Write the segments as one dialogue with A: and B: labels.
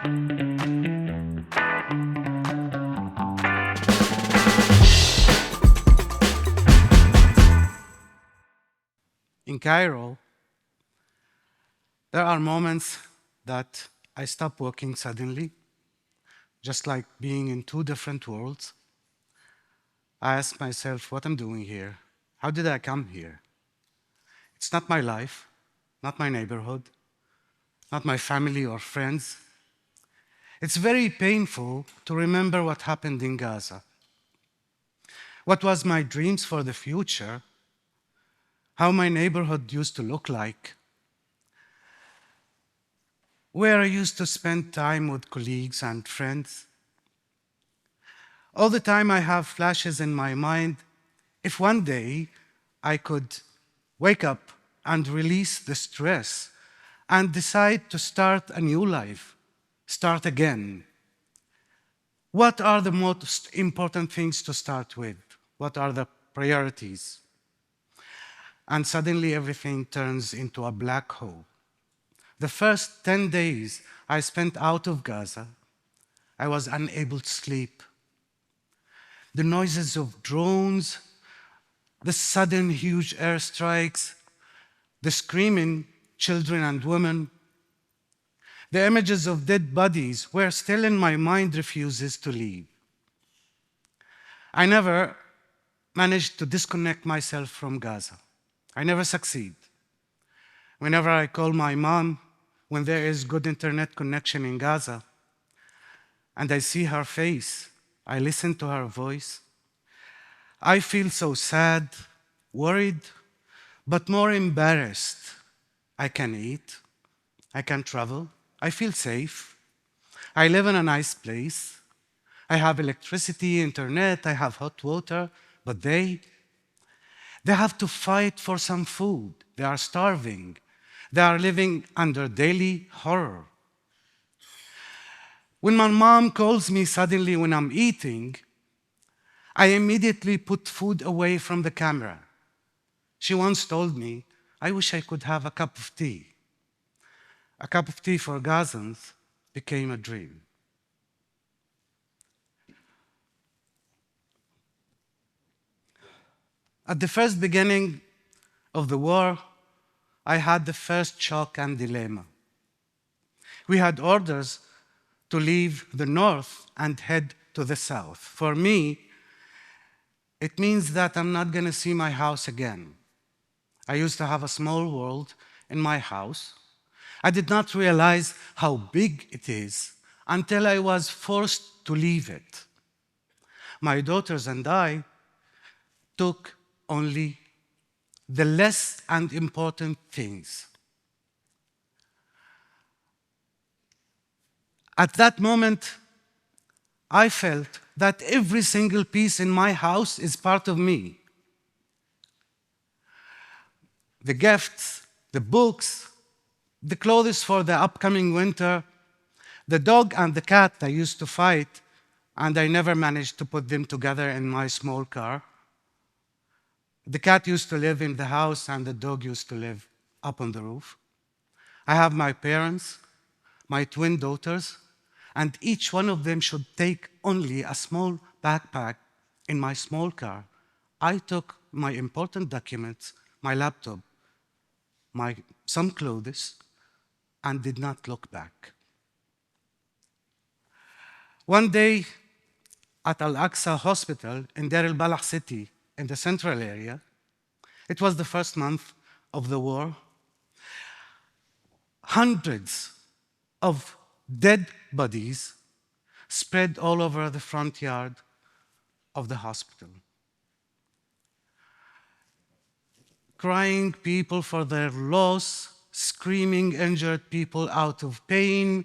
A: In Cairo, there are moments that I stop working suddenly, just like being in two different worlds. I ask myself what I'm doing here. How did I come here? It's not my life, not my neighborhood, not my family or friends. It's very painful to remember what happened in Gaza. What was my dreams for the future? How my neighborhood used to look like? Where I used to spend time with colleagues and friends? All the time I have flashes in my mind. If one day I could wake up and release the stress and decide to start a new life, start again, what are the most important things to start with? What are the priorities? And suddenly everything turns into a black hole. The first 10 days I spent out of Gaza, I was unable to sleep. The noises of drones, the sudden huge airstrikes, the screaming children and women, the images of dead bodies were still in my mind, refuses to leave. I never managed to disconnect myself from Gaza. I never succeed. Whenever I call my mom, when there is good internet connection in Gaza, and I see her face, I listen to her voice, I feel so sad, worried, but more embarrassed. I can eat, I can travel, I feel safe. I live in a nice place. I have electricity, internet, I have hot water, but they have to fight for some food. They are starving. They are living under daily horror. When my mom calls me suddenly when I'm eating, I immediately put food away from the camera. She once told me, I wish I could have a cup of tea. A cup of tea for Gazans became a dream. At the first beginning of the war, I had the first shock and dilemma. We had orders to leave the north and head to the south. For me, it means that I'm not going to see my house again. I used to have a small world in my house. I did not realize how big it is until I was forced to leave it. My daughters and I took only the less and important things. At that moment, I felt that every single piece in my house is part of me. The gifts, the books, the clothes for the upcoming winter, the dog and the cat I used to fight, and I never managed to put them together in my small car. The cat used to live in the house and the dog used to live up on the roof. I have my parents, my twin daughters, and each one of them should take only a small backpack in my small car. I took my important documents, my laptop, some clothes, and did not look back. One day at Al-Aqsa Hospital in Deir al-Balah city in the central area, it was the first month of the war, hundreds of dead bodies spread all over the front yard of the hospital. Crying people for their loss, screaming injured people out of pain.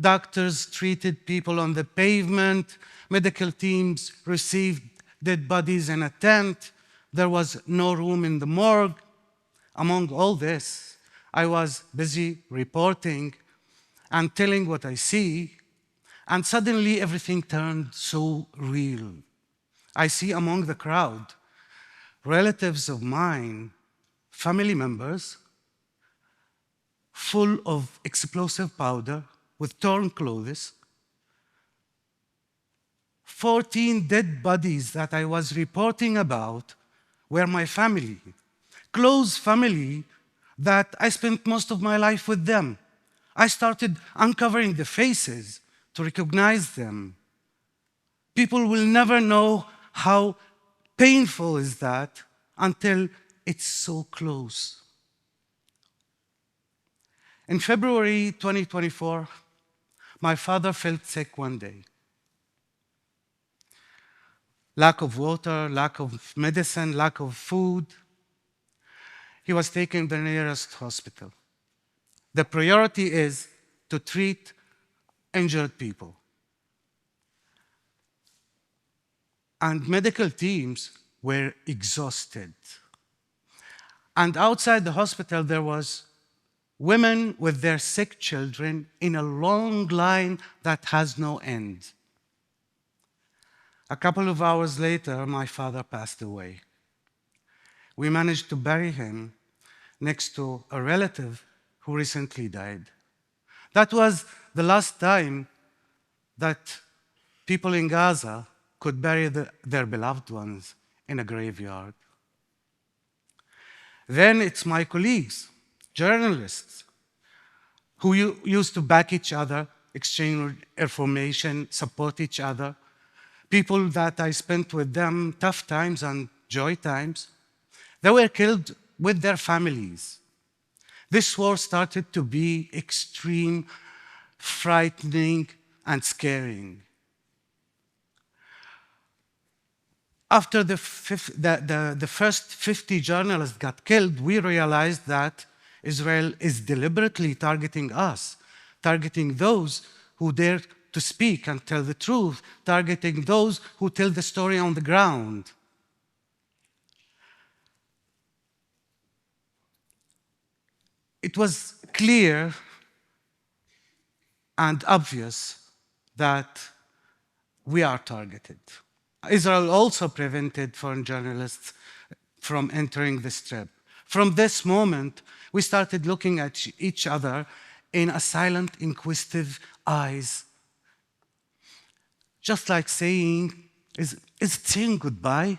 A: Doctors treated people on the pavement. Medical teams received dead bodies in a tent. There was no room in the morgue. Among all this, I was busy reporting and telling what I see, and suddenly everything turned so real. I see among the crowd relatives of mine, family members, full of explosive powder, with torn clothes, 14 dead bodies that I was reporting about were my family, close family that I spent most of my life with them. I started uncovering the faces to recognize them. People will never know how painful is that until it's so close. In February 2024, my father felt sick one day. Lack of water, lack of medicine, lack of food. He was taken to the nearest hospital. The priority is to treat injured people. And medical teams were exhausted. And outside the hospital, there was women with their sick children in a long line that has no end. A couple of hours later, my father passed away. We managed to bury him next to a relative who recently died. That was the last time that people in Gaza could bury their beloved ones in a graveyard. Then it's my colleagues, journalists, who used to back each other, exchange information, support each other, people that I spent with them tough times and joy times. They were killed with their families. This war started to be extreme, frightening, and scaring. After the first 50 journalists got killed, we realized that Israel is deliberately targeting us, targeting those who dare to speak and tell the truth, targeting those who tell the story on the ground. It was clear and obvious that we are targeted. Israel also prevented foreign journalists from entering the Strip. From this moment, we started looking at each other in a silent, inquisitive eyes. Just like saying, is it saying goodbye?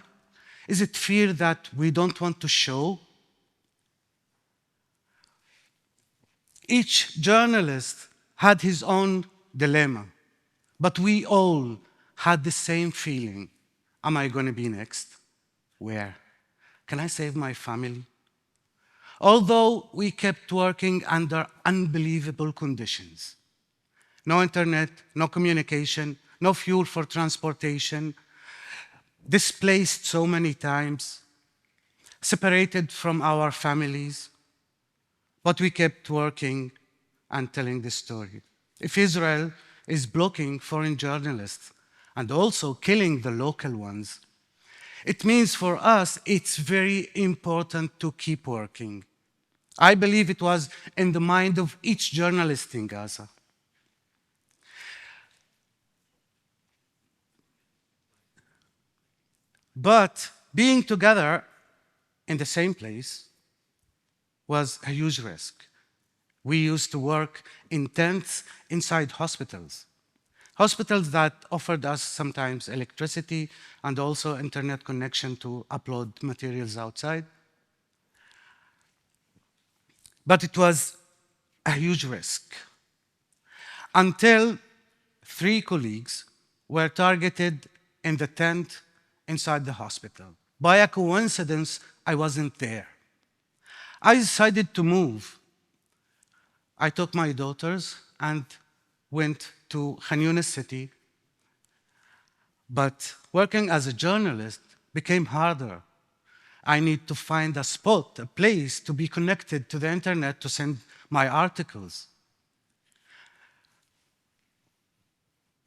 A: Is it fear that we don't want to show? Each journalist had his own dilemma, but we all had the same feeling. Am I going to be next? Where? Can I save my family? Although we kept working under unbelievable conditions. No internet, no communication, no fuel for transportation, displaced so many times, separated from our families, but we kept working and telling the story. If Israel is blocking foreign journalists and also killing the local ones, it means for us it's very important to keep working. I believe it was in the mind of each journalist in Gaza. But being together in the same place was a huge risk. We used to work in tents inside hospitals. Hospitals that offered us sometimes electricity and also internet connection to upload materials outside. But it was a huge risk until 3 colleagues were targeted in the tent inside the hospital. By a coincidence, I wasn't there. I decided to move. I took my daughters and went to Khan Yunis city. But working as a journalist became harder. I need to find a spot, a place to be connected to the internet to send my articles.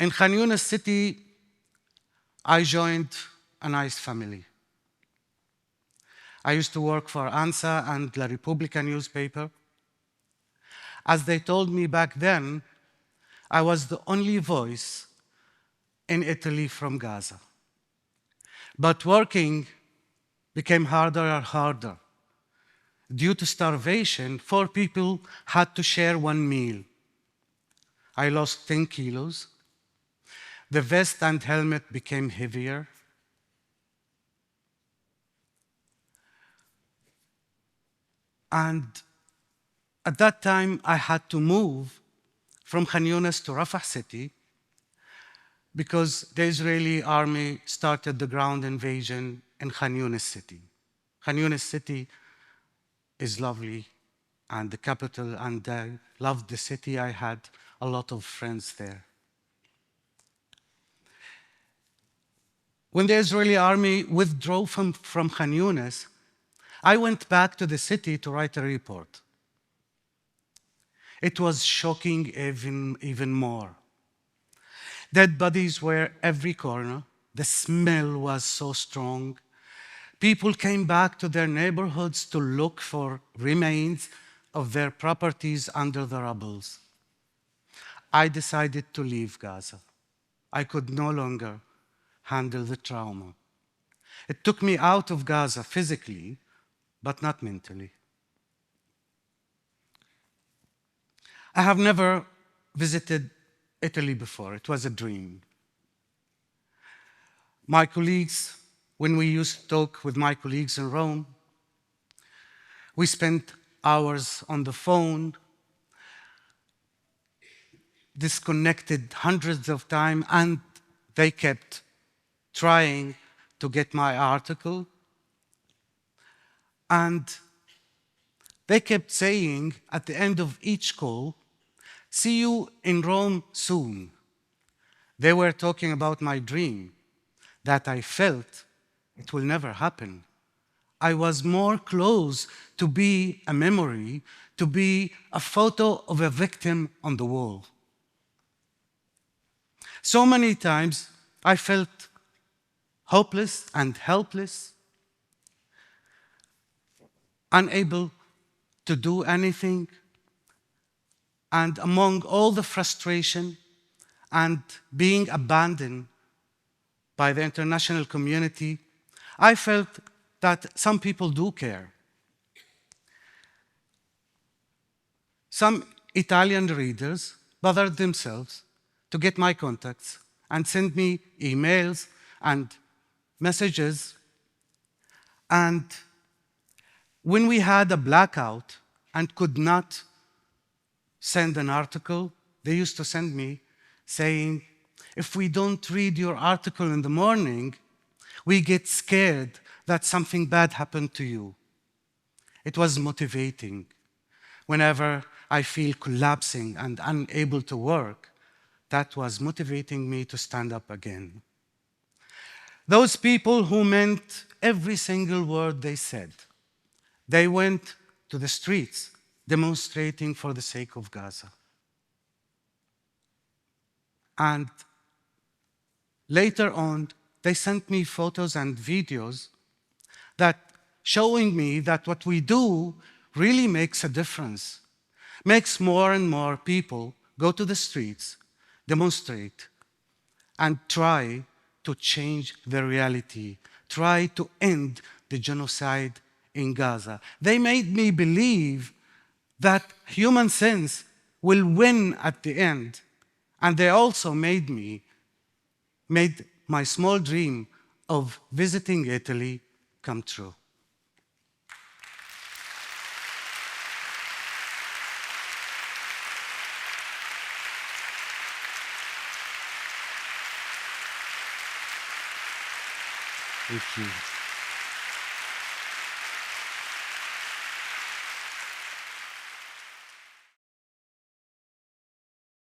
A: In Khan Yunis city, I joined a nice family. I used to work for ANSA and La Repubblica newspaper. As they told me back then, I was the only voice in Italy from Gaza. But working became harder and harder. Due to starvation, 4 people had to share 1 meal. I lost 10 kilos. The vest and helmet became heavier. And at that time, I had to move from Khan Yunis to Rafah city because the Israeli army started the ground invasion in Khan Yunis city. Khan Yunis city is lovely and the capital, and I loved the city. I had a lot of friends there. When the Israeli army withdrew from Khan Yunis, I went back to the city to write a report. It was shocking even more. Dead bodies were every corner. The smell was so strong. People came back to their neighborhoods to look for remains of their properties under the rubble. I decided to leave Gaza. I could no longer handle the trauma. It took me out of Gaza physically, but not mentally. I have never visited Italy before. It was a dream. My colleagues, when we used to talk with my colleagues in Rome, we spent hours on the phone, disconnected hundreds of times, and they kept trying to get my article. And they kept saying at the end of each call, "See you in Rome soon." They were talking about my dream that I felt it will never happen. I was more close to be a memory, to be a photo of a victim on the wall. So many times I felt hopeless and helpless, unable to do anything. And among all the frustration and being abandoned by the international community, I felt that some people do care. Some Italian readers bothered themselves to get my contacts and send me emails and messages. And when we had a blackout and could not send an article, they used to send me saying, "If we don't read your article in the morning, we get scared that something bad happened to you." It was motivating. Whenever I feel collapsing and unable to work, that was motivating me to stand up again. Those people who meant every single word they said, they went to the streets demonstrating for the sake of Gaza. And later on, they sent me photos and videos that showing me that what we do really makes a difference, makes more and more people go to the streets, demonstrate, and try to change the reality, try to end the genocide in Gaza. They made me believe that human sense will win at the end. And they also made my small dream of visiting Italy come true. Thank you.